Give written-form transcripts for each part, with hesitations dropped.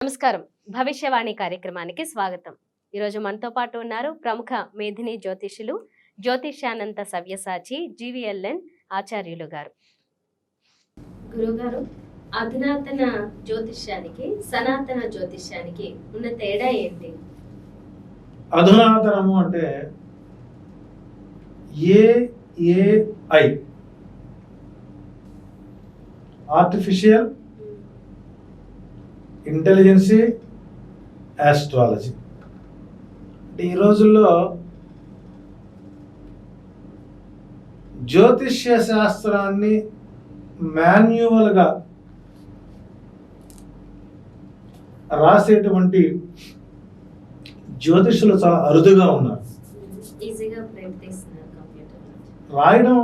నమస్కారం. భవిష్యవాణి కార్యక్రమానికి స్వాగతం. ఈరోజు మనతో పాటు ఉన్నారు ప్రముఖ మేధిని జ్యోతిషులు, జ్యోతిష్యానంత సవ్యసాచి జీవీఎల్ఎన్ ఆచార్యులు గారు. గురుగారు, అధునాతన జ్యోతిష్యానికి సనాతన జ్యోతిష్యానికి ఉన్న తేడా ఏంటి? అధునాతనము అంటే ఏఐ, ఆర్టిఫిషియల్ ఇంటెలిజెన్సీ ఆస్ట్రాలజీ. అంటే ఈ రోజుల్లో జ్యోతిష్య శాస్త్రాన్ని మాన్యువల్గా రాసేటువంటి జ్యోతిష్యులు చాలా అరుదుగా ఉన్నారు. రాయడం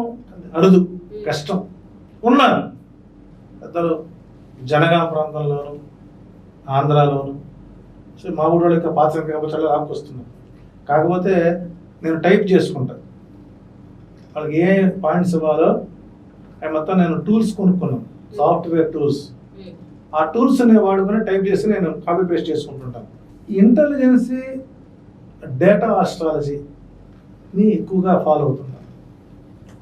అరుదు, కష్టం. ఉన్నారు పెద్దలు జనగాం ప్రాంతంలోను, ఆంధ్రాలోను. సో మా ఊళ్ళో ఇంకా పాత్ర చాలా రాకొస్తున్నాను. కాకపోతే నేను టైప్ చేసుకుంటాను, వాళ్ళకి ఏ పాయింట్స్ ఇవ్వాలో అవి మొత్తం నేను టూల్స్ కొనుక్కున్నాను, సాఫ్ట్వేర్ టూల్స్. ఆ టూల్స్ నేను వాడుకొని టైప్ చేసి నేను కాపీ పేస్ట్ చేసుకుంటుంటాను. ఇంటెలిజెన్సీ డేటా ఆస్ట్రాలజీని ఎక్కువగా ఫాలో అవుతున్నాను.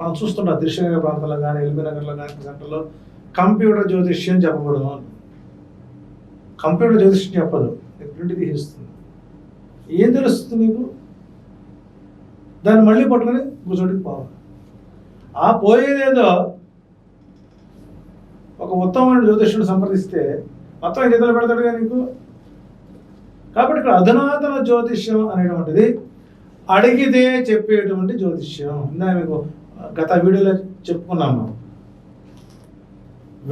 మనం చూస్తున్నాం దృశ్యనగర్ ప్రాంతంలో కానీ, ఎల్బీనగర్లో కానీ, సెంటర్లో కంప్యూటర్ జ్యోతిష్యం చెప్పబడదు. కంప్యూటర్ జ్యోతిష్యం చెప్పదు, ప్రింట్ తీసేస్తుంది. ఏం తెలుస్తుంది నీకు? దాన్ని మళ్ళీ పట్టుకొని ఇంకో పోవాలి. ఆ పోయేదేదో ఒక ఉత్తమమైన జ్యోతిష్యుడు సంప్రదిస్తే మొత్తం చేతులు పెడతాడుగా నీకు. కాబట్టి ఇక్కడ అధునాతన జ్యోతిష్యం అనేటువంటిది అడిగితే చెప్పేటువంటి జ్యోతిష్యం. ఇందా మీకు గత వీడియోలో చెప్పుకున్నాము.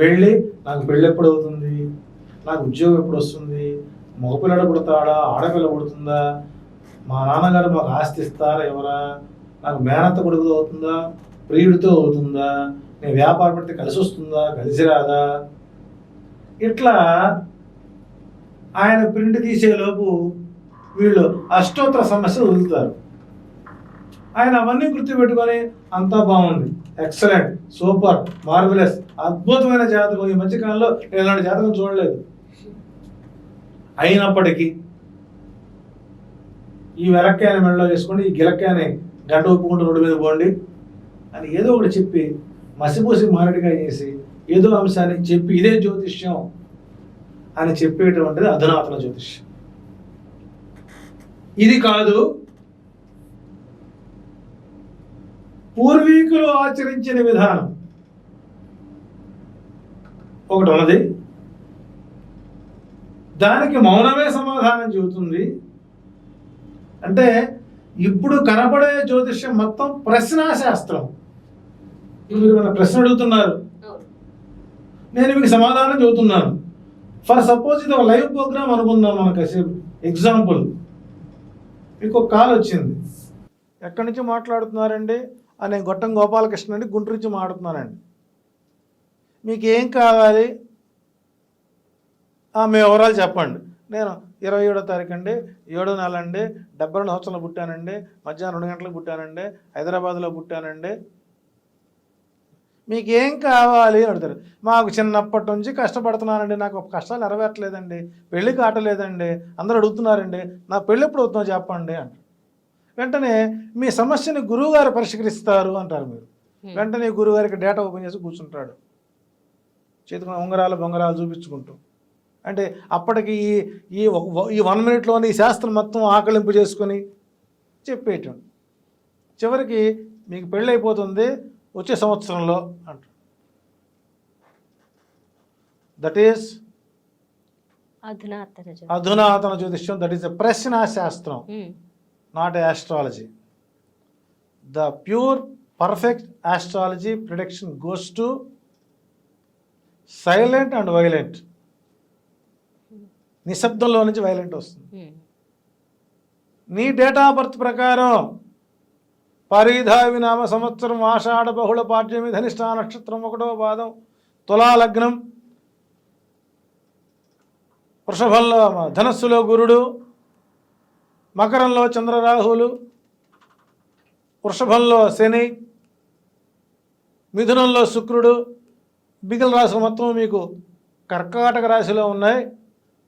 వెళ్ళి నాకు పెళ్ళి ఎప్పుడు అవుతుంది, నాకు ఉద్యోగం ఎప్పుడు వస్తుంది, మగపిల్లడు పుడతాడా, ఆడపిల్ల పుడుతుందా, మా నాన్నగారు మాకు ఆస్తి ఇస్తారా ఎవరా, నాకు మేనత్త కొడుకు అవుతుందా, ప్రియుడితో అవుతుందా, నేను వ్యాపారం పెడితే కలిసి వస్తుందా, కలిసి రాదా, ఇట్లా ఆయన ప్రింట్ తీసేలోపు వీళ్ళు అష్టోత్తర సమస్యలు వదులుతారు. ఆయన అవన్నీ గుర్తుపెట్టుకొని అంతా బాగుంది, ఎక్సలెంట్, సూపర్, మార్వెలస్, అద్భుతమైన జాతకం. ఈ మధ్యకాలంలో నేను ఇలాంటి జాతకం చూడలేదు. అయినప్పటికీ ఈ వెలక్కాయని మెడలో వేసుకోండి, ఈ గిలక్కాయని గంట ఒప్పుకుంటూ రోడ్డు మీద పోండి అని ఏదో ఒకటి చెప్పి మసిపూసి మారడిగా చేసి ఏదో అంశాన్ని చెప్పి ఇదే జ్యోతిష్యం అని చెప్పేటువంటిది అధునాతన జ్యోతిష్యం. ఇది కాదు, పూర్వీకులు ఆచరించిన విధానం ఒకటి ఉన్నది, దానికి మౌనమే సమాధానం చెబుతుంది. అంటే ఇప్పుడు కనబడే జ్యోతిష్యం మొత్తం ప్రశ్నాశాస్త్రం. మీరు మన ప్రశ్న అడుగుతున్నారు, నేను మీకు సమాధానం చెబుతున్నాను. ఫర్ సపోజ్ ఇది ఒక లైవ్ ప్రోగ్రామ్ అనుకుందాం. మనకు ఎగ్జాంపుల్, మీకు ఒక కాల్ వచ్చింది. ఎక్కడి నుంచి మాట్లాడుతున్నారండి? నేను గొట్టం గోపాలకృష్ణ అండి, గుంటూరు నుంచి మాట్లాడుతున్నానండి. మీకు ఏం కావాలి? మీ వివరాలు చెప్పండి. నేను 27వ తారీఖు అండి, 7వ నెల అండి, 72 సంవత్సరాలు పుట్టానండి, మధ్యాహ్నం 2 గంటలకు పుట్టానండి, హైదరాబాద్లో పుట్టానండి. మీకు ఏం కావాలి అని అడుగుతారు. మాకు చిన్నప్పటి నుంచి కష్టపడుతున్నానండి, నాకు కష్టాలు నెరవేర్చలేదండి, పెళ్ళి కావట్లేదండి, అందరూ అడుగుతున్నారండి, నా పెళ్ళి ఎప్పుడు అవుతుందో చెప్పండి అంటారు. వెంటనే మీ సమస్యని గురువుగారు పరిష్కరిస్తారు అంటారు. మీరు వెంటనే గురువుగారికి డేటా ఓపెన్ చేసి కూర్చుంటాడు, చేతుకున్న ఉంగరాలు బొంగరాలు చూపించుకుంటూ. అంటే అప్పటికి ఈ 1 మినిట్లోని ఈ శాస్త్రం మొత్తం ఆకలింపు చేసుకొని చెప్పేయటం. చివరికి మీకు పెళ్ళి అయిపోతుంది వచ్చే సంవత్సరంలో అంటారు. దట్ ఈస్ అధునాతన జ్యోతిష్యం. దట్ ఈస్ ఎ ప్రశ్న శాస్త్రం, not astrology. The pure perfect astrology prediction goes to silent and violent. నిశ్శబ్దంలో నుంచి వైలెంట్ వస్తుంది. నీ డేట్ ఆఫ్ బర్త్ ప్రకారం పరిధావి నామ సంవత్సరం ఆషాఢ బహుళ పాడ్యమి ధనిష్ఠా నక్షత్రం 1వ పాదం, తులా లగ్నం, వృషభంలో ధనస్సులో గురుడు, మకరంలో చంద్రరాహులు, వృషభంలో శని, మిథునంలో శుక్రుడు, మిగిలిన రాశులు మొత్తం మీకు కర్కాటక రాశిలో ఉన్నాయి.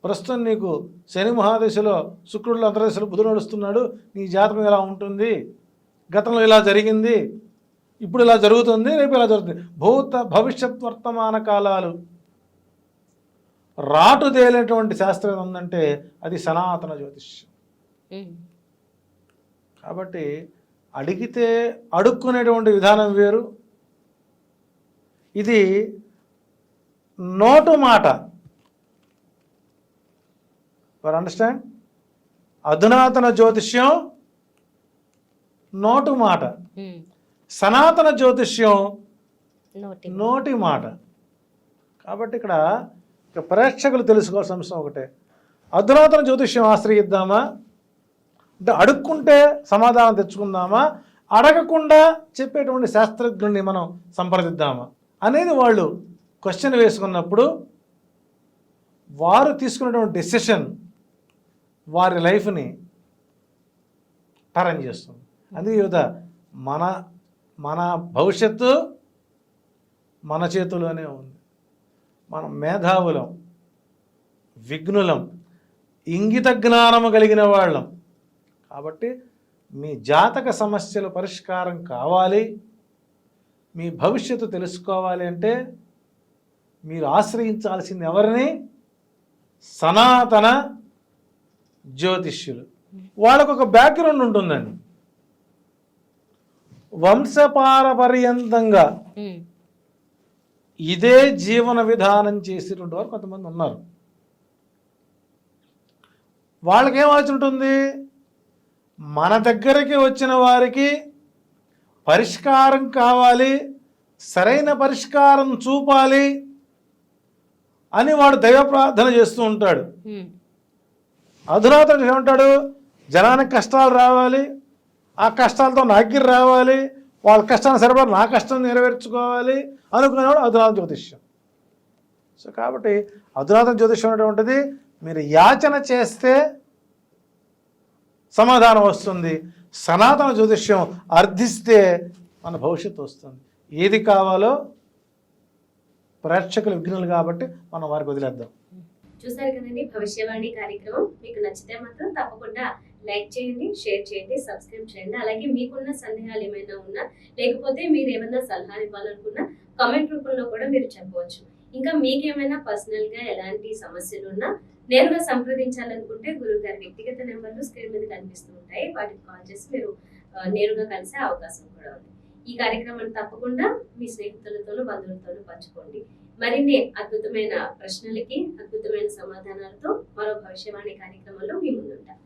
ప్రస్తుతం నీకు శని మహాదశలో శుక్రుడు అంతర్దశలో బుధుడు నడుస్తున్నాడు, నీ జాతకం ఇలా ఉంటుంది, గతంలో ఇలా జరిగింది, ఇప్పుడు ఇలా జరుగుతుంది, రేపు ఇలా జరుగుతుంది. భవిష్యత్ వర్తమాన కాలాలు రాటుదేలేటువంటి శాస్త్రం ఉందంటే అది సనాతన జ్యోతిష్యం. కాబట్టి అడిగితే అడుక్కునేటువంటి విధానం వేరు, ఇది నోటు మాట. For understand? అధునాతన జ్యోతిష్యం నోటు మాట, సనాతన జ్యోతిష్యం నోటి మాట. కాబట్టి ఇక్కడ ప్రేక్షకులు తెలుసుకోవాల్సిన అంశం ఒకటే, అధునాతన జ్యోతిష్యం ఆశ్రయిద్దామా అంటే అడుక్కుంటే సమాధానం తెచ్చుకుందామా, అడగకుండా చెప్పేటువంటి శాస్త్రజ్ఞుల్ని మనం సంప్రదిద్దామా అనేది వాళ్ళు క్వశ్చన్ వేసుకున్నప్పుడు వారు తీసుకున్నటువంటి డెసిషన్ వారి లైఫ్ని టర్న్ చేస్తుంది. అందుకే యువత మన భవిష్యత్తు మన చేతిలోనే ఉంది. మనం మేధావులం, విఘ్నులం, ఇంగిత జ్ఞానము కలిగిన వాళ్ళం. కాబట్టి మీ జాతక సమస్యల పరిష్కారం కావాలి, మీ భవిష్యత్తు తెలుసుకోవాలి అంటే మీరు ఆశ్రయించాల్సింది ఎవరిని? సనాతన జ్యోతిష్యులు. వాళ్ళకు ఒక బ్యాక్గ్రౌండ్ ఉంటుందండి, వంశపారపర్యంతంగా ఇదే జీవన విధానం చేసేటువంటి వారు కొంతమంది ఉన్నారు. వాళ్ళకేం ఆలోచన ఉంటుంది? మన దగ్గరికి వచ్చిన వారికి పరిష్కారం కావాలి, సరైన పరిష్కారం చూపాలి అని వాడు దైవ ప్రార్థన చేస్తూ ఉంటాడు. అధునాతనుడు ఏమంటాడు? జనానికి కష్టాలు రావాలి, ఆ కష్టాలతో నాగిరి రావాలి, వాళ్ళ కష్టాన్ని సరిపడా నా కష్టం నెరవేర్చుకోవాలి అనుకునేవాడు అధునాతన జ్యోతిష్యం. సో కాబట్టి అధునాతన జ్యోతిష్యం అనేటువంటిది మీరు యాచన చేస్తే సమాధానం వస్తుంది, సనాతన జ్యోతిష్యం అర్థిస్తే మన భవిష్యత్తు వస్తుంది. ఏది కావాలో ప్రేక్షకులు విఘ్నులు కాబట్టి మనం వారికి వదిలేద్దాం. చూసారు కదండి భవిష్యవాణి కార్యక్రమం. మీకు నచ్చితే మాత్రం తప్పకుండా లైక్ చేయండి, షేర్ చేయండి, సబ్స్క్రైబ్ చేయండి. అలాగే మీకున్న సందేహాలు ఏమైనా ఉన్నా, లేకపోతే మీరు ఏమైనా సలహా ఇవ్వాలనుకున్నా కామెంట్ రూపంలో కూడా మీరు చెప్పవచ్చు. ఇంకా మీకేమైనా పర్సనల్ గా ఎలాంటి సమస్యలు ఉన్నా నేరుగా సంప్రదించాలనుకుంటే గురువు గారి వ్యక్తిగత నెంబర్లు స్క్రీన్ మీద కనిపిస్తూ ఉంటాయి, వాటికి కాల్ చేసి మీరు నేరుగా కలిసే అవకాశం కూడా ఉంది. ఈ కార్యక్రమాన్ని తప్పకుండా మీ స్నేహితులతోనూ బంధువులతోనూ పంచుకోండి. మరిన్ని అద్భుతమైన ప్రశ్నలకి అద్భుతమైన సమాధానాలతో మరో భవిష్యవాణి కార్యక్రమంలో మీ ముందుంటాం.